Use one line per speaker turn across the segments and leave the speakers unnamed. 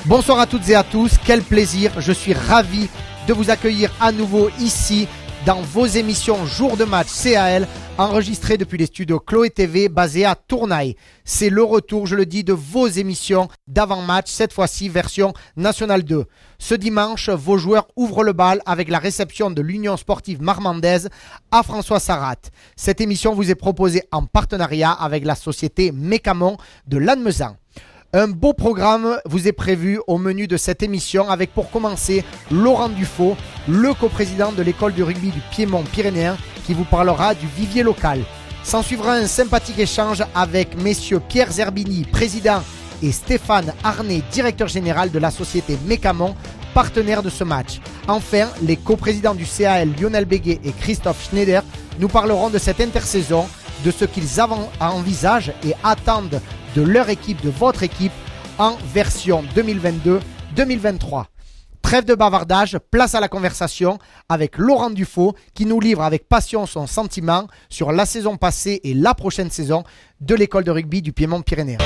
Bonsoir à toutes et à tous, quel plaisir, je suis ravi de vous accueillir à nouveau ici dans vos émissions Jour de match CAL enregistrées depuis les studios Chloé TV basés à Tournai. C'est le retour, je le dis, de vos émissions d'avant-match, cette fois-ci version National 2. Ce dimanche, vos joueurs ouvrent le bal avec la réception de l'Union Sportive Marmandaise à François Sarrat. Cette émission vous est proposée en partenariat avec la société Mécamon de Lannemezan. Un beau programme vous est prévu au menu de cette émission avec pour commencer Laurent Dufaux, le coprésident de l'école de rugby du Piémont pyrénéen qui vous parlera du vivier local. S'en suivra un sympathique échange avec messieurs Pierre Zerbini, président, et Stéphane Arnay, directeur général de la société Mécamon, partenaire de ce match. Enfin, les coprésidents du CAL Lionel Béguet et Christophe Schneider nous parleront de cette intersaison, de ce qu'ils envisagent et attendent de leur équipe, de votre équipe en version 2022-2023. Trêve de bavardage, place à la conversation avec Laurent Dufaux qui nous livre avec passion son sentiment sur la saison passée et la prochaine saison de l'école de rugby du Piémont pyrénéen.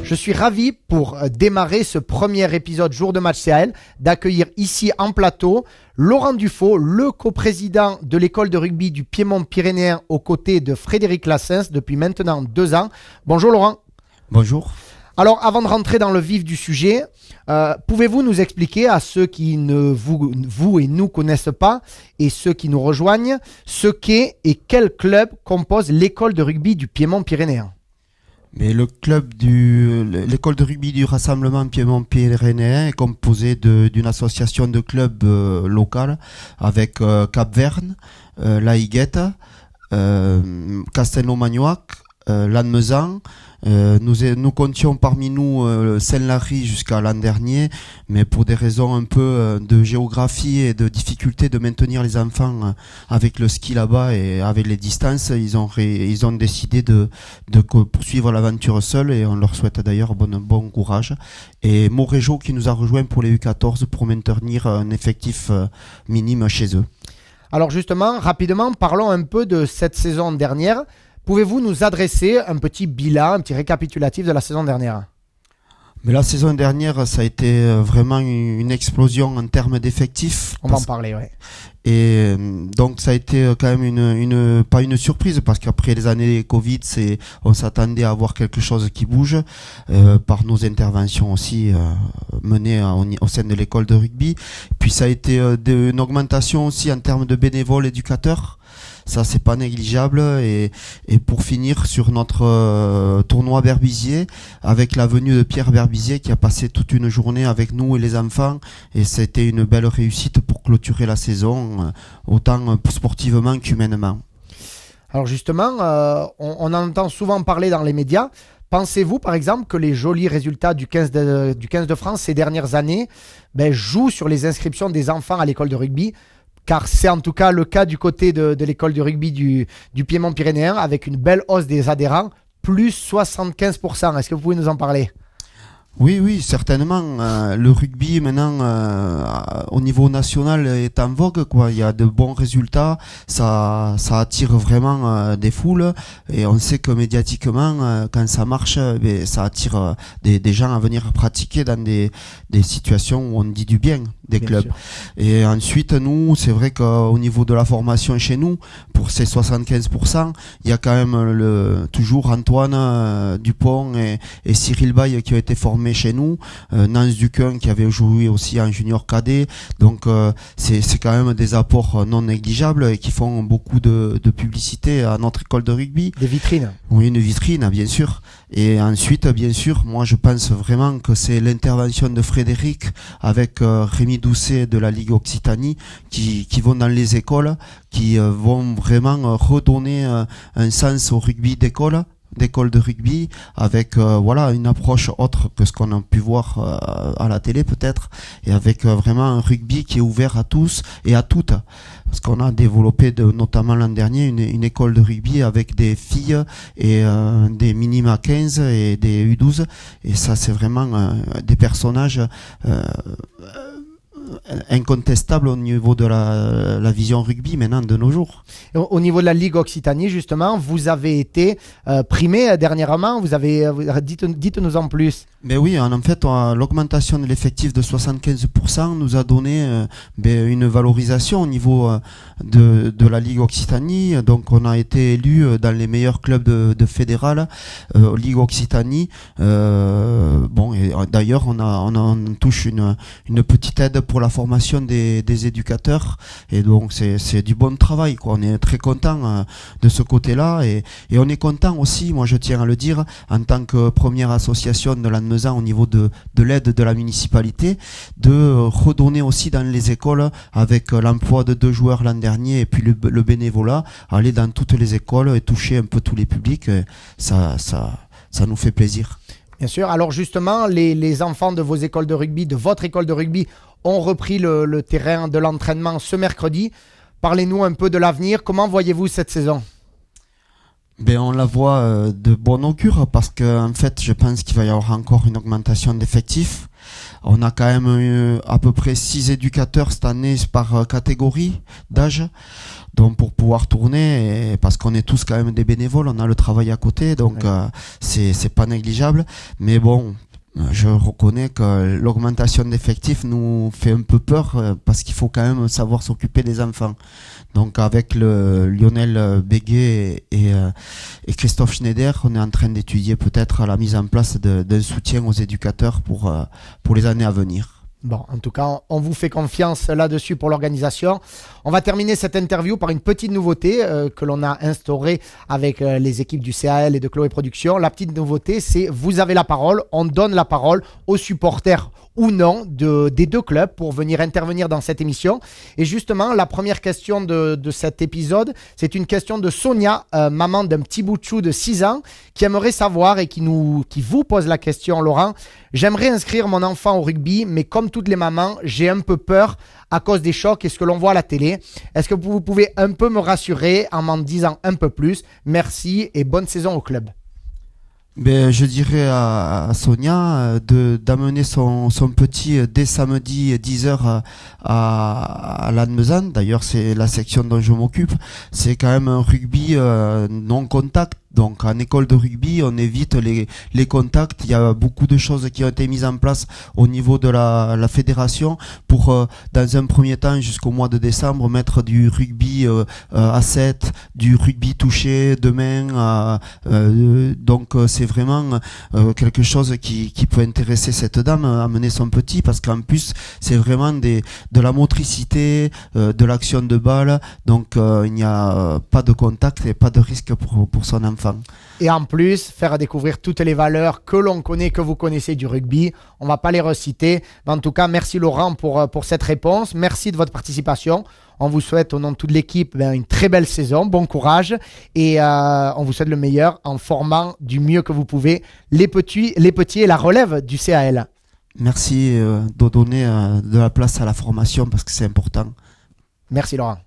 Je suis ravi pour démarrer ce premier épisode Jour de match CAL d'accueillir ici en plateau Laurent Dufaux, le coprésident de l'école de rugby du Piémont pyrénéen aux côtés de Frédéric Lassens depuis maintenant 2 ans. Bonjour Laurent.
Bonjour.
Alors avant de rentrer dans le vif du sujet, pouvez-vous nous expliquer à ceux qui ne vous et nous connaissent pas et ceux qui nous rejoignent ce qu'est et quel club compose l'école de rugby du Piémont pyrénéen?
Mais l'école de rugby du Rassemblement Piémont pyrénéen est composée d'une association de clubs locales avec Cap-Verne, La Higuette, Castelnau-Magnoac, Lannemezan. Nous comptions parmi nous Saint-Lary jusqu'à l'an dernier, mais pour des raisons un peu de géographie et de difficulté de maintenir les enfants avec le ski là-bas et avec les distances, ils ont décidé de poursuivre l'aventure seuls et on leur souhaite d'ailleurs bon courage. Et Moréjo qui nous a rejoint pour les U14 pour maintenir un effectif minime chez eux.
Alors justement, rapidement, parlons un peu de cette saison dernière. Pouvez-vous nous adresser un petit bilan, un petit récapitulatif de la saison dernière?
Mais la saison dernière, ça a été vraiment une explosion en termes d'effectifs.
On va en parler, oui.
Et donc ça a été quand même pas une surprise parce qu'après les années Covid, on s'attendait à avoir quelque chose qui bouge par nos interventions aussi menées au sein de l'école de rugby. Puis ça a été une augmentation aussi en termes de bénévoles éducateurs. Ça, c'est pas négligeable. Et pour finir sur notre tournoi Berbizier, avec la venue de Pierre Berbizier qui a passé toute une journée avec nous et les enfants. Et c'était une belle réussite pour clôturer la saison, autant sportivement qu'humainement.
Alors justement, on entend souvent parler dans les médias. Pensez-vous, par exemple, que les jolis résultats du 15 de France ces dernières années jouent sur les inscriptions des enfants à l'école de rugby? Car c'est en tout cas le cas du côté de l'école de rugby du Piémont pyrénéen avec une belle hausse des adhérents, plus 75%. Est-ce que vous pouvez nous en parler?
Oui, certainement. Le rugby maintenant au niveau national est en vogue, quoi. Il y a de bons résultats, ça attire vraiment des foules et on sait que médiatiquement quand ça marche, ça attire des gens à venir pratiquer dans des situations où on dit du bien des clubs. Sûr. Et ensuite nous, c'est vrai qu'au niveau de la formation chez nous, pour ces 75%, il y a quand même toujours Antoine Dupont et Cyril Baye qui ont été formés chez nous, Nance Duquin qui avait joué aussi en junior cadet, donc c'est quand même des apports non négligeables et qui font beaucoup de publicité à notre école de rugby.
Des vitrines.
Oui, une vitrine bien sûr. Et ensuite bien sûr, moi je pense vraiment que c'est l'intervention de Frédéric avec Rémi Doucet de la Ligue Occitanie qui vont dans les écoles, qui vont vraiment redonner un sens au rugby d'école d'écoles de rugby avec voilà une approche autre que ce qu'on a pu voir à la télé peut-être, et avec vraiment un rugby qui est ouvert à tous et à toutes, parce qu'on a développé notamment l'an dernier une école de rugby avec des filles et des minima 15 et des U12, et ça c'est vraiment des personnages incontestable au niveau de la vision rugby maintenant de nos jours.
Au niveau de la Ligue Occitanie, justement, vous avez été primé dernièrement. Dites-nous en plus.
Mais oui, en fait, l'augmentation de l'effectif de 75% nous a donné une valorisation au niveau de la Ligue Occitanie. Donc, on a été élu dans les meilleurs clubs de fédéral Ligue Occitanie. Et d'ailleurs, on touche une petite aide pour la formation des éducateurs, et donc c'est du bon travail, quoi. On est très content de ce côté-là, et on est content aussi, moi je tiens à le dire, en tant que première association de Lannemezan au niveau de l'aide de la municipalité, de redonner aussi dans les écoles avec l'emploi de 2 joueurs l'an dernier et puis le bénévolat, aller dans toutes les écoles et toucher un peu tous les publics. Ça nous fait plaisir.
Bien sûr. Alors justement, les enfants de vos écoles de rugby, de votre école de rugby, ont repris le terrain de l'entraînement ce mercredi. Parlez-nous un peu de l'avenir. Comment voyez-vous cette saison ?
On la voit de bon augure, parce que en fait, je pense qu'il va y avoir encore une augmentation d'effectifs. On a quand même eu à peu près 6 éducateurs cette année par catégorie d'âge. Donc pour pouvoir tourner, parce qu'on est tous quand même des bénévoles, on a le travail à côté, donc c'est pas négligeable. Mais bon, je reconnais que l'augmentation d'effectifs nous fait un peu peur, parce qu'il faut quand même savoir s'occuper des enfants. Donc avec le Lionel Béguet et Christophe Schneider, on est en train d'étudier peut-être la mise en place d'un soutien aux éducateurs pour les années à venir.
Bon, en tout cas, on vous fait confiance là-dessus pour l'organisation. On va terminer cette interview par une petite nouveauté que l'on a instaurée avec les équipes du CAL et de Chloé Productions. La petite nouveauté, c'est vous avez la parole. On donne la parole aux supporters ou non des 2 clubs pour venir intervenir dans cette émission. Et justement, la première question de cet épisode, c'est une question de Sonia, maman d'un petit bout de chou de 6 ans, qui aimerait savoir et qui vous pose la question, Laurent. J'aimerais inscrire mon enfant au rugby, mais comme toutes les mamans, j'ai un peu peur à cause des chocs et ce que l'on voit à la télé. Est-ce que vous pouvez un peu me rassurer en m'en disant un peu plus ? Merci et bonne saison au club.
Je dirais à Sonia d'amener son petit dès samedi 10h à Lannemezan. D'ailleurs, c'est la section dont je m'occupe. C'est quand même un rugby non contact. Donc en école de rugby, on évite les contacts. Il y a beaucoup de choses qui ont été mises en place au niveau de la fédération pour, dans un premier temps, jusqu'au mois de décembre, mettre du rugby à 7, du rugby touché de main. Donc c'est vraiment quelque chose qui peut intéresser cette dame, amener son petit, parce qu'en plus, c'est vraiment de la motricité, de l'action de balle. Donc il n'y a pas de contact et pas de risque pour son enfant.
Et en plus, faire découvrir toutes les valeurs que l'on connaît, que vous connaissez du rugby. On ne va pas les reciter. Mais en tout cas, merci Laurent pour cette réponse. Merci de votre participation. On vous souhaite au nom de toute l'équipe une très belle saison. Bon courage. Et on vous souhaite le meilleur en formant du mieux que vous pouvez les petits et la relève du CAL.
Merci de donner de la place à la formation, parce que c'est important.
Merci Laurent.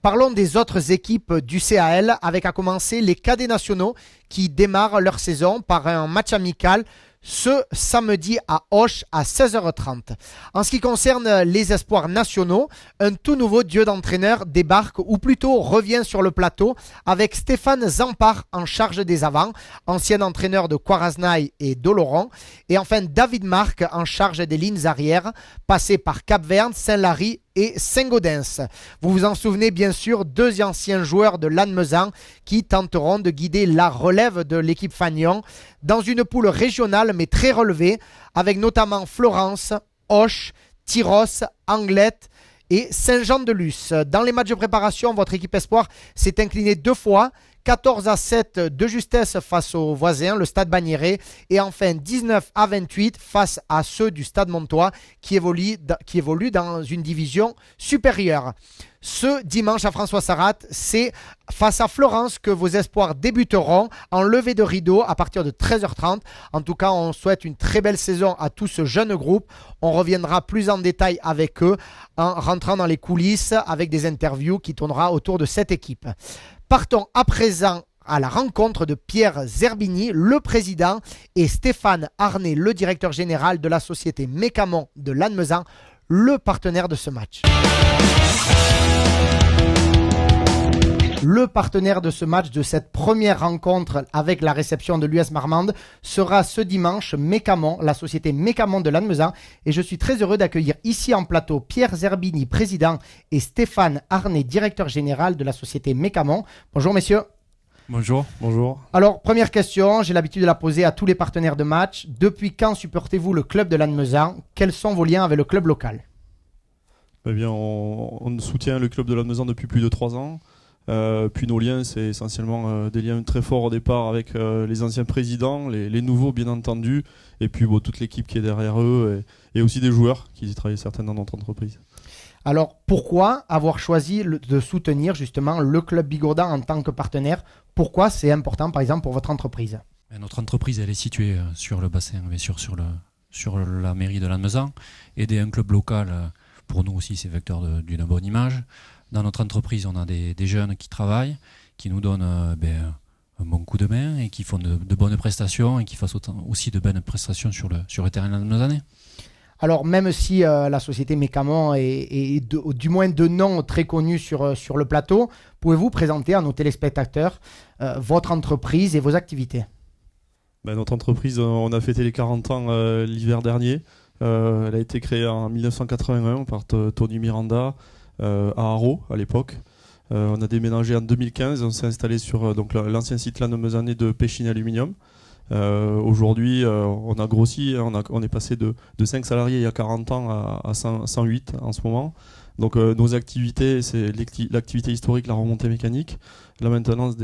Parlons des autres équipes du CAL, avec à commencer les cadets nationaux qui démarrent leur saison par un match amical ce samedi à Auch à 16h30. En ce qui concerne les espoirs nationaux, un tout nouveau duo d'entraîneurs débarque, ou plutôt revient sur le plateau, avec Stéphane Zampar en charge des avants, ancien entraîneur de Quarasnaï et d'Oloron, et enfin David Marc en charge des lignes arrières, passé par Cap-Vert, Saint-Lary et Saint-Gaudens. Vous vous en souvenez bien sûr, 2 anciens joueurs de Lannemezan qui tenteront de guider la relève de l'équipe Fagnon dans une poule régionale mais très relevée, avec notamment Florence, Auch, Tyros, Anglette et Saint-Jean-de-Luz. Dans les matchs de préparation, votre équipe espoir s'est inclinée 2 fois, 14-7 de justesse face aux voisins, le Stade Bagnérais. Et enfin 19-28 face à ceux du Stade Montois qui évoluent dans une division supérieure. Ce dimanche à François Sarrat, c'est face à Florence que vos espoirs débuteront en levée de rideau à partir de 13h30. En tout cas, on souhaite une très belle saison à tout ce jeune groupe. On reviendra plus en détail avec eux en rentrant dans les coulisses avec des interviews qui tournera autour de cette équipe. Partons à présent à la rencontre de Pierre Zerbini, le président, et Stéphane Arnay, le directeur général de la société Mécamon de Lannemezan, le partenaire de ce match. Le partenaire de ce match, de cette première rencontre avec la réception de l'US Marmande, sera ce dimanche Mécamon, la société Mécamon de Lannemezan. Et je suis très heureux d'accueillir ici en plateau Pierre Zerbini, président, et Stéphane Arnay, directeur général de la société Mécamon. Bonjour messieurs.
Bonjour, bonjour.
Alors, première question, j'ai l'habitude de la poser à tous les partenaires de match. Depuis quand supportez-vous le club de Lannemezan? Quels sont vos liens avec le club local?
Eh bien, on soutient le club de Lannemezan depuis plus de 3 ans. Puis nos liens, c'est essentiellement des liens très forts au départ avec les anciens présidents, les nouveaux bien entendu, et puis toute l'équipe qui est derrière eux, et aussi des joueurs qui y travaillent certains dans notre entreprise.
Alors, pourquoi avoir choisi de soutenir justement le club Bigourdan en tant que partenaire? Pourquoi c'est important, par exemple, pour votre entreprise?
Notre entreprise, elle est située sur le bassin, bien sûr, sur la mairie de Lannemezan. Aider un club local, pour nous aussi, c'est vecteur d'une bonne image. Dans notre entreprise, on a des jeunes qui travaillent, qui nous donnent un bon coup de main et qui font de bonnes prestations et qui fassent aussi de bonnes prestations sur le terrain lannemezanais.
Alors, même si la société Mécamon est du moins de nom très connu sur le plateau, pouvez-vous présenter à nos téléspectateurs votre entreprise et vos activités?
Notre entreprise, on a fêté les 40 ans l'hiver dernier. Elle a été créée en 1981 par Tony Miranda à Haro à l'époque. On a déménagé en 2015, on s'est installé sur l'ancien site lannemezanais de Péchine Aluminium. Aujourd'hui, on a grossi, on est passé de 5 salariés il y a 40 ans à 108 en ce moment. Donc nos activités, c'est l'activité historique, la remontée mécanique, la maintenance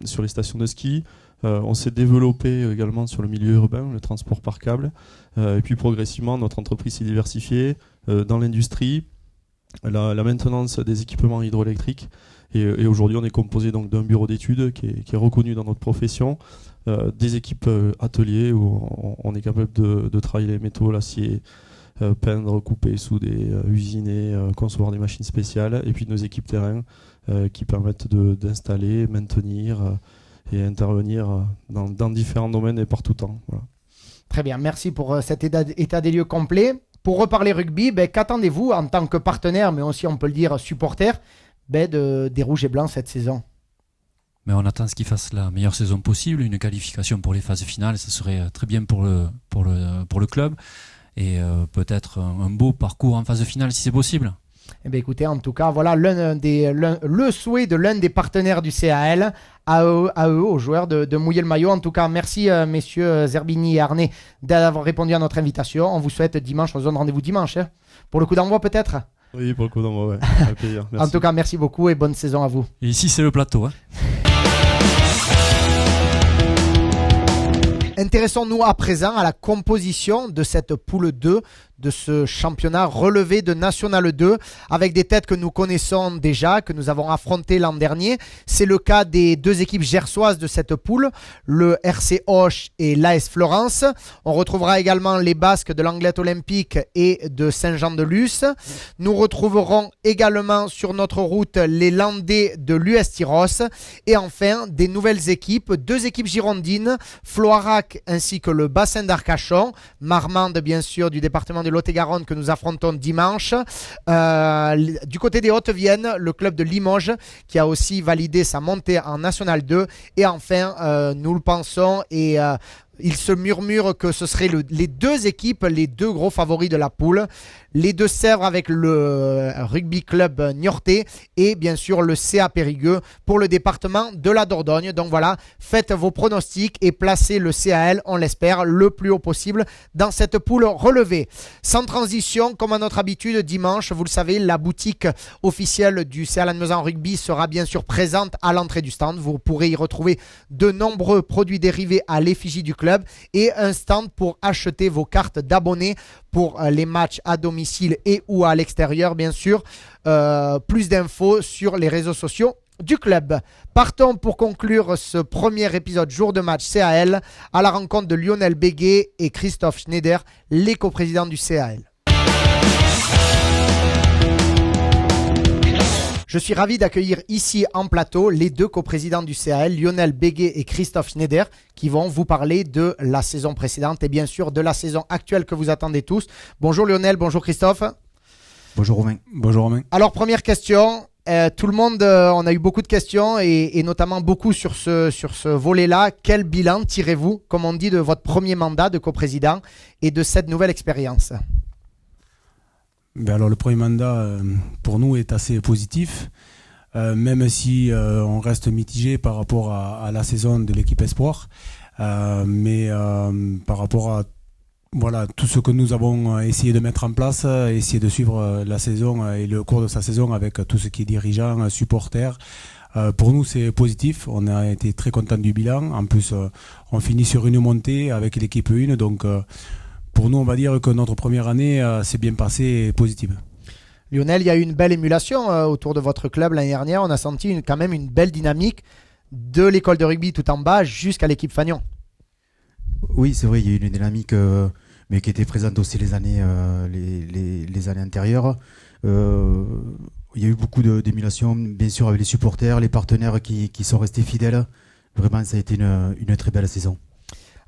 sur les stations de ski. On s'est développé également sur le milieu urbain, le transport par câble. Et puis progressivement, notre entreprise s'est diversifiée dans l'industrie, la maintenance des équipements hydroélectriques. Et aujourd'hui, on est composé donc d'un bureau d'études qui est reconnu dans notre profession, des équipes ateliers où on est capable de travailler les métaux, l'acier, peindre, couper, souder, usiner, concevoir des machines spéciales, et puis nos équipes terrain qui permettent d'installer, maintenir et intervenir dans différents domaines et par tout temps. Voilà.
Très bien, merci pour cet état des lieux complet. Pour reparler rugby, qu'attendez-vous en tant que partenaire, mais aussi on peut le dire supporter, des Rouges et Blancs cette saison?
Mais on attend ce qu'ils fassent la meilleure saison possible, une qualification pour les phases finales, ça serait très bien pour le club, et peut-être un beau parcours en phase finale si c'est possible.
Écoutez, en tout cas, voilà le souhait de l'un des partenaires du CAL à eux, aux joueurs de mouiller le maillot. En tout cas, merci messieurs Zerbini et Arnay d'avoir répondu à notre invitation. On vous souhaite dimanche, on se donne rendez-vous dimanche, pour le coup d'envoi peut-être.
Oui, pour le coup d'envoi, ouais. Avec plaisir. Merci.
En tout cas, merci beaucoup et bonne saison à vous.
Et ici, c'est le plateau.
Intéressons-nous à présent à la composition de cette poule 2 de ce championnat relevé de National 2 avec des têtes que nous connaissons déjà, que nous avons affrontées l'an dernier. C'est le cas des deux équipes gersoises de cette poule, le RC Auch et l'AS Florence. On retrouvera également les Basques de l'Anglette Olympique et de Saint-Jean-de-Luz. Nous retrouverons également sur notre route les Landais de l'US Tyros et enfin des nouvelles équipes, deux équipes girondines, Floirac ainsi que le bassin d'Arcachon, Marmande bien sûr du département de Lot-et-Garonne que nous affrontons dimanche. Du côté des Hautes-Vienne, le club de Limoges qui a aussi validé sa montée en National 2 et enfin nous le pensons et Il se murmure que ce seraient les deux équipes, les deux gros favoris de la poule. Les Deux-Sèvres avec le rugby club niortais et bien sûr le CA Périgueux pour le département de la Dordogne. Donc voilà, faites vos pronostics et placez le CAL, on l'espère, le plus haut possible dans cette poule relevée. Sans transition, comme à notre habitude, dimanche, vous le savez, la boutique officielle du CA Lannemezan Rugby sera bien sûr présente à l'entrée du stand. Vous pourrez y retrouver de nombreux produits dérivés à l'effigie du club et un stand pour acheter vos cartes d'abonnés pour les matchs à domicile et ou à l'extérieur, bien sûr. Plus d'infos sur les réseaux sociaux du club. Partons pour conclure ce premier épisode jour de match CAL à la rencontre de Lionel Béguet et Christophe Schneider, les coprésidents du CAL. Je suis ravi d'accueillir ici en plateau les deux coprésidents du CAL, Lionel Béguet et Christophe Schneider, qui vont vous parler de la saison précédente et bien sûr de la saison actuelle que vous attendez tous. Bonjour Lionel, bonjour Christophe.
Bonjour Romain. Bonjour Romain.
Alors première question, tout le monde, on a eu beaucoup de questions et notamment beaucoup sur ce volet-là. Quel bilan tirez-vous, comme on dit, de votre premier mandat de coprésident et de cette nouvelle expérience ?
Alors le premier mandat pour nous est assez positif, même si on reste mitigé par rapport à la saison de l'équipe Espoir, mais par rapport à tout ce que nous avons essayé de mettre en place, essayer de suivre la saison et le cours de sa saison avec tout ce qui est dirigeants, supporters. Pour nous c'est positif, on a été très contents du bilan, en plus on finit sur une montée avec l'équipe 1, donc pour nous, on va dire que notre première année s'est bien passée et positive.
Lionel, il y a eu une belle émulation autour de votre club l'année dernière. On a senti quand même une belle dynamique de l'école de rugby tout en bas jusqu'à l'équipe Fagnon.
Oui, c'est vrai, il y a eu une dynamique mais qui était présente aussi les années antérieures. Il y a eu beaucoup d'émulation, bien sûr, avec les supporters, les partenaires qui sont restés fidèles. Vraiment, ça a été une très belle saison.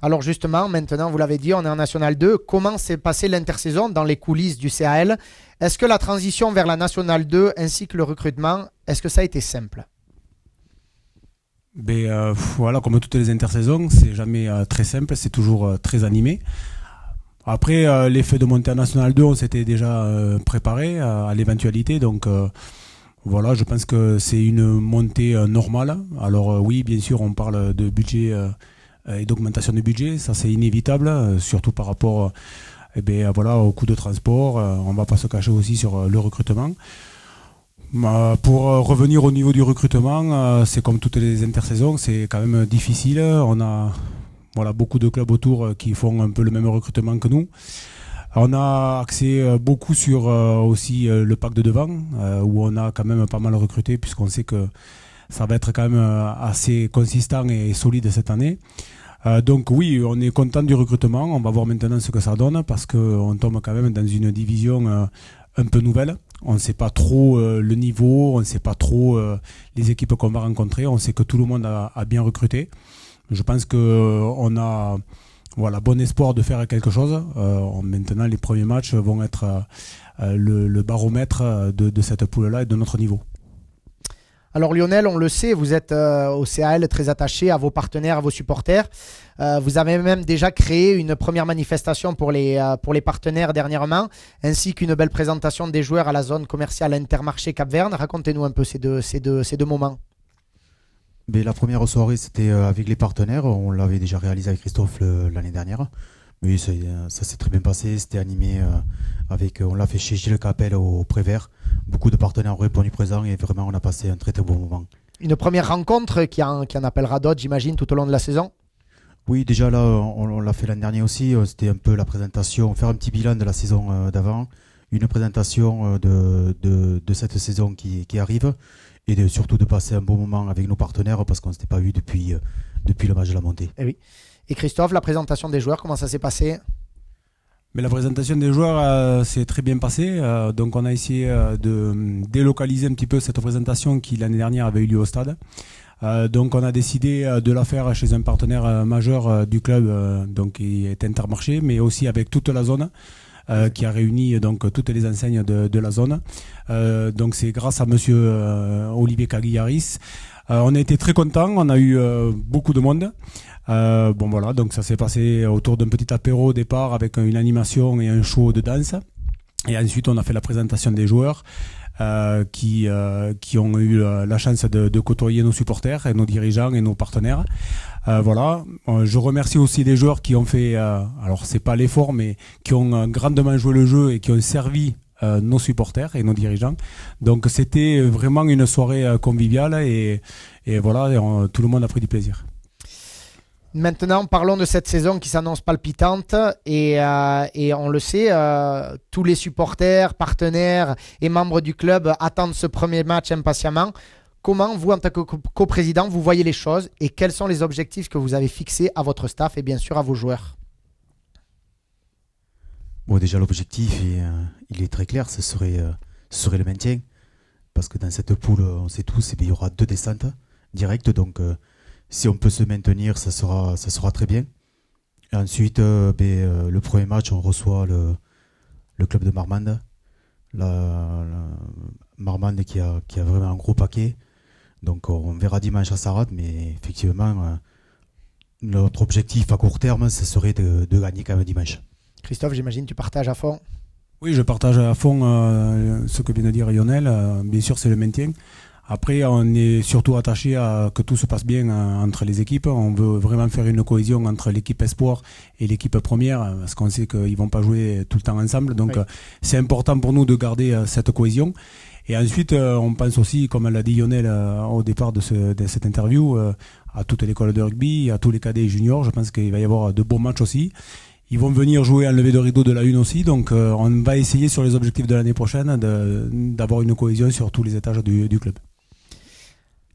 Alors justement, maintenant, vous l'avez dit, on est en National 2. Comment s'est passée l'intersaison dans les coulisses du CAL ? Est-ce que la transition vers la National 2 ainsi que le recrutement, est-ce que ça a été simple ?
Comme toutes les intersaisons, c'est jamais très simple, c'est toujours très animé. Après, l'effet de monter en National 2, on s'était déjà préparé à l'éventualité, donc je pense que c'est une montée normale. Alors oui, bien sûr, on parle de budget et d'augmentation de budget, ça c'est inévitable, surtout par rapport au coût de transport. On ne va pas se cacher aussi sur le recrutement. Pour revenir au niveau du recrutement, c'est comme toutes les intersaisons, c'est quand même difficile. On a beaucoup de clubs autour qui font un peu le même recrutement que nous. On a axé beaucoup sur aussi le pack de devant, où on a quand même pas mal recruté, puisqu'on sait que ça va être quand même assez consistant et solide cette année. Donc oui, on est content du recrutement. On va voir maintenant ce que ça donne parce qu'on tombe quand même dans une division un peu nouvelle. On ne sait pas trop le niveau, on ne sait pas trop les équipes qu'on va rencontrer. On sait que tout le monde a bien recruté. Je pense qu'on a bon espoir de faire quelque chose. Maintenant, les premiers matchs vont être le baromètre de cette poule-là et de notre niveau.
Alors Lionel, on le sait, vous êtes au CAL très attaché à vos partenaires, à vos supporters. Vous avez même déjà créé une première manifestation pour les partenaires dernièrement, ainsi qu'une belle présentation des joueurs à la zone commerciale Intermarché Cap-Verne. Racontez-nous un peu ces deux moments.
Mais la première soirée, c'était avec les partenaires. On l'avait déjà réalisé avec Christophe l'année dernière. Oui, ça s'est très bien passé. C'était animé on l'a fait chez Gilles Capel au Prévert. Beaucoup de partenaires ont répondu présents et vraiment on a passé un très très bon moment.
Une première rencontre qui en appellera d'autres, j'imagine, tout au long de la saison ?
Oui, déjà là, on l'a fait l'année dernière aussi. C'était un peu la présentation, faire un petit bilan de la saison d'avant, une présentation de cette saison qui arrive et surtout de passer un bon moment avec nos partenaires parce qu'on ne s'était pas vu depuis le match de la montée.
Et oui. Et Christophe, la présentation des joueurs, comment ça s'est passé ?
Mais la présentation des joueurs s'est très bien passée. Donc on a essayé de délocaliser un petit peu cette présentation qui l'année dernière avait eu lieu au stade. Donc on a décidé de la faire chez un partenaire majeur du club, donc qui est Intermarché, mais aussi avec toute la zone. qui a réuni donc toutes les enseignes de la zone. Donc c'est grâce à monsieur Olivier Cagliaris. On a été très contents, on a eu beaucoup de monde. Bon voilà, donc ça s'est passé autour d'un petit apéro au départ avec une animation et un show de danse. Et ensuite on a fait la présentation des joueurs qui ont eu la chance de côtoyer nos supporters et nos dirigeants et nos partenaires. Voilà, je remercie aussi les joueurs qui ont fait, alors c'est pas l'effort, mais qui ont grandement joué le jeu et qui ont servi nos supporters et nos dirigeants. Donc c'était vraiment une soirée conviviale et voilà, tout le monde a pris du plaisir.
Maintenant, parlons de cette saison qui s'annonce palpitante et on le sait, tous les supporters, partenaires et membres du club attendent ce premier match impatiemment. Comment, vous, en tant que coprésident, vous voyez les choses et quels sont les objectifs que vous avez fixés à votre staff et bien sûr à vos joueurs?
Bon, déjà, l'objectif, il est très clair, ce serait le maintien. Parce que dans cette poule, on sait tous, il y aura 2 descentes directes. Donc, si on peut se maintenir, ça sera très bien. Et ensuite, le premier match, on reçoit le club de Marmande. Marmande qui a vraiment un gros paquet. Donc, on verra dimanche à Sarlat. Mais effectivement, notre objectif à court terme, ce serait de gagner quand même dimanche.
Christophe, j'imagine tu partages à fond.
Oui, je partage à fond ce que vient de dire Lionel. Bien sûr, c'est le maintien. Après, on est surtout attaché à que tout se passe bien entre les équipes. On veut vraiment faire une cohésion entre l'équipe espoir et l'équipe première, parce qu'on sait qu'ils vont pas jouer tout le temps ensemble. Donc, oui, c'est important pour nous de garder cette cohésion. Et ensuite, on pense aussi, comme l'a dit Lionel au départ de cette interview, à toute l'école de rugby, à tous les cadets et juniors. Je pense qu'il va y avoir de bons matchs aussi. Ils vont venir jouer en levée de rideau de la une aussi, donc on va essayer sur les objectifs de l'année prochaine d'avoir une cohésion sur tous les étages du club.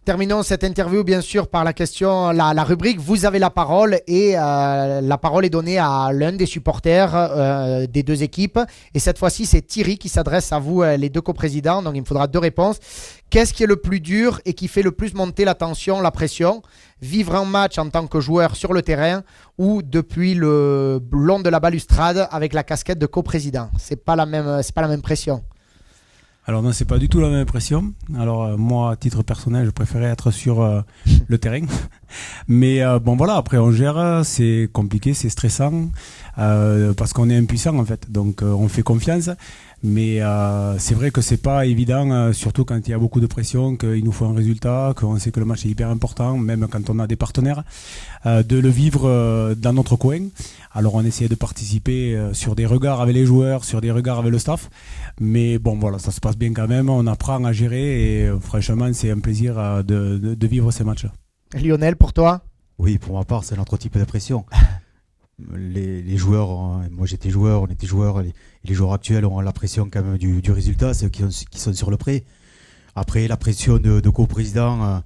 Terminons cette interview bien sûr par la question, la rubrique vous avez la parole et la parole est donnée à l'un des supporters des 2 équipes et cette fois-ci c'est Thierry qui s'adresse à vous les 2 coprésidents, donc il me faudra 2 réponses. Qu'est-ce qui est le plus dur et qui fait le plus monter la tension, la pression? Vivre un match en tant que joueur sur le terrain ou depuis le long de la balustrade avec la casquette de coprésident? C'est pas la même pression.
Alors non, c'est pas du tout la même impression. Alors moi, à titre personnel, je préférais être sur le terrain. Mais bon voilà, après on gère, c'est compliqué, c'est stressant, parce qu'on est impuissant en fait. Donc on fait confiance. Mais c'est vrai que c'est pas évident, surtout quand il y a beaucoup de pression, qu'il nous faut un résultat, qu'on sait que le match est hyper important, même quand on a des partenaires, de le vivre dans notre coin. Alors on essaie de participer sur des regards avec les joueurs, sur des regards avec le staff. Mais bon voilà, ça se passe bien quand même, on apprend à gérer et franchement c'est un plaisir de vivre ces matchs-là.
Lionel, pour toi?
Oui, pour ma part, c'est notre type de pression. Les joueurs, moi j'étais joueur, on était joueurs, les joueurs actuels ont la pression quand même du résultat, ceux qui sont sur le prêt. Après, la pression de coprésident,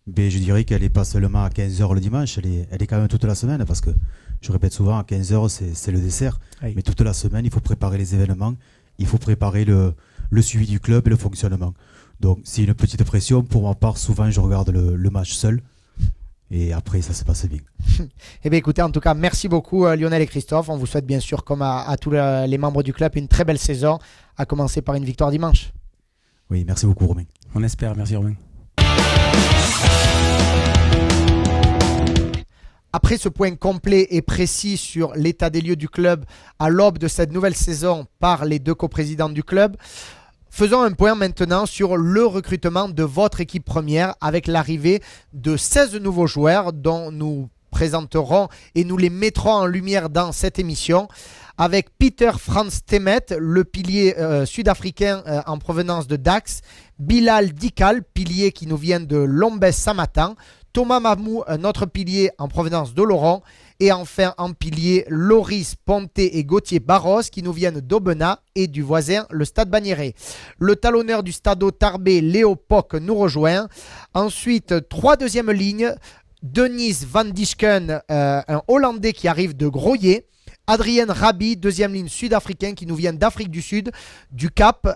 je dirais qu'elle n'est pas seulement à 15h le dimanche, elle est quand même toute la semaine, parce que je répète souvent, à 15h c'est le dessert, oui. Mais toute la semaine, il faut préparer les événements, il faut préparer le suivi du club et le fonctionnement. Donc c'est une petite pression, pour ma part, souvent je regarde le match seul. Et après, ça se passe bien.
Eh bien, écoutez, en tout cas, merci beaucoup Lionel et Christophe. On vous souhaite bien sûr, comme à tous les membres du club, une très belle saison, à commencer par une victoire dimanche.
Oui, merci beaucoup Romain.
On espère, merci Romain.
Après ce point complet et précis sur l'état des lieux du club à l'aube de cette nouvelle saison par les 2 coprésidents du club, faisons un point maintenant sur le recrutement de votre équipe première avec l'arrivée de 16 nouveaux joueurs dont nous présenterons et nous les mettrons en lumière dans cette émission. Avec Peter Franz Temet, le pilier sud-africain en provenance de Dax, Bilal Dikal, pilier qui nous vient de Lombès Samatan, Thomas Mamou, notre pilier en provenance d'Oloron, et enfin en pilier Loris Ponté et Gauthier Barros qui nous viennent d'Aubenas et du voisin le Stade Bagnéret. Le talonneur du Stade Tarbé, Léo Poc, nous rejoint. Ensuite, 3 deuxièmes lignes, Denis Van Dishken, un Hollandais qui arrive de Groyer, Adrien Rabi, deuxième ligne sud-africain qui nous vient d'Afrique du Sud, du Cap,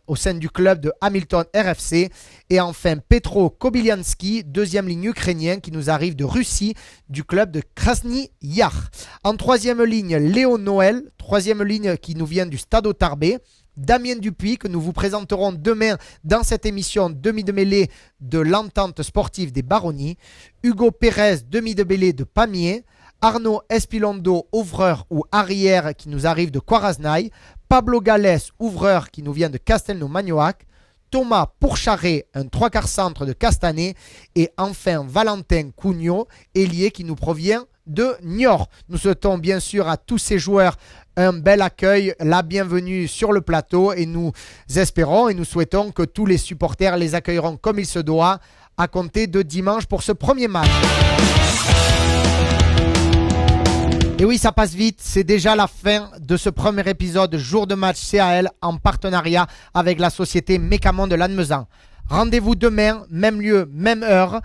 au sein du club de Hamilton RFC. Et enfin Petro Kobylianski, deuxième ligne ukrainien qui nous arrive de Russie, du club de Krasny Yar. En troisième ligne, Léo Noël, troisième ligne qui nous vient du Stade Tarbé. Damien Dupuis, que nous vous présenterons demain dans cette émission demi de mêlée de l'entente sportive des Baronnies. Hugo Pérez, demi de mêlée de Pamiers. Arnaud Espilondo, ouvreur ou arrière qui nous arrive de Quarasnaï. Pablo Gallès, ouvreur qui nous vient de Castelnau-Magnoac. Thomas Pourcharet, un 3/4 centre de Castanet. Et enfin Valentin Cugnot, ailier qui nous provient de Niort. Nous souhaitons bien sûr à tous ces joueurs un bel accueil, la bienvenue sur le plateau et nous espérons et nous souhaitons que tous les supporters les accueilleront comme il se doit à compter de dimanche pour ce premier match. Et oui, ça passe vite, c'est déjà la fin de ce premier épisode jour de match CAL en partenariat avec la société Mécamon de Lannemezan. Rendez-vous demain, même lieu, même heure,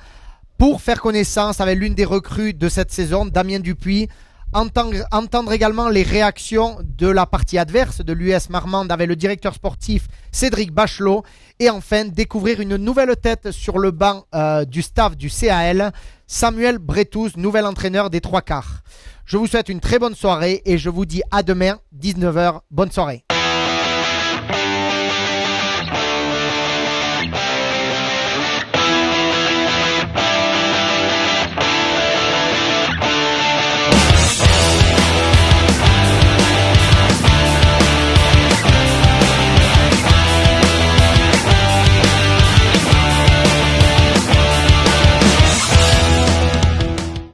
pour faire connaissance avec l'une des recrues de cette saison, Damien Dupuis. Entendre également les réactions de la partie adverse de l'US Marmande avec le directeur sportif Cédric Bachelot. Et enfin, découvrir une nouvelle tête sur le banc du staff du CAL, Samuel Bretous, nouvel entraîneur des 3/4. Je vous souhaite une très bonne soirée et je vous dis à demain, 19h. Bonne soirée.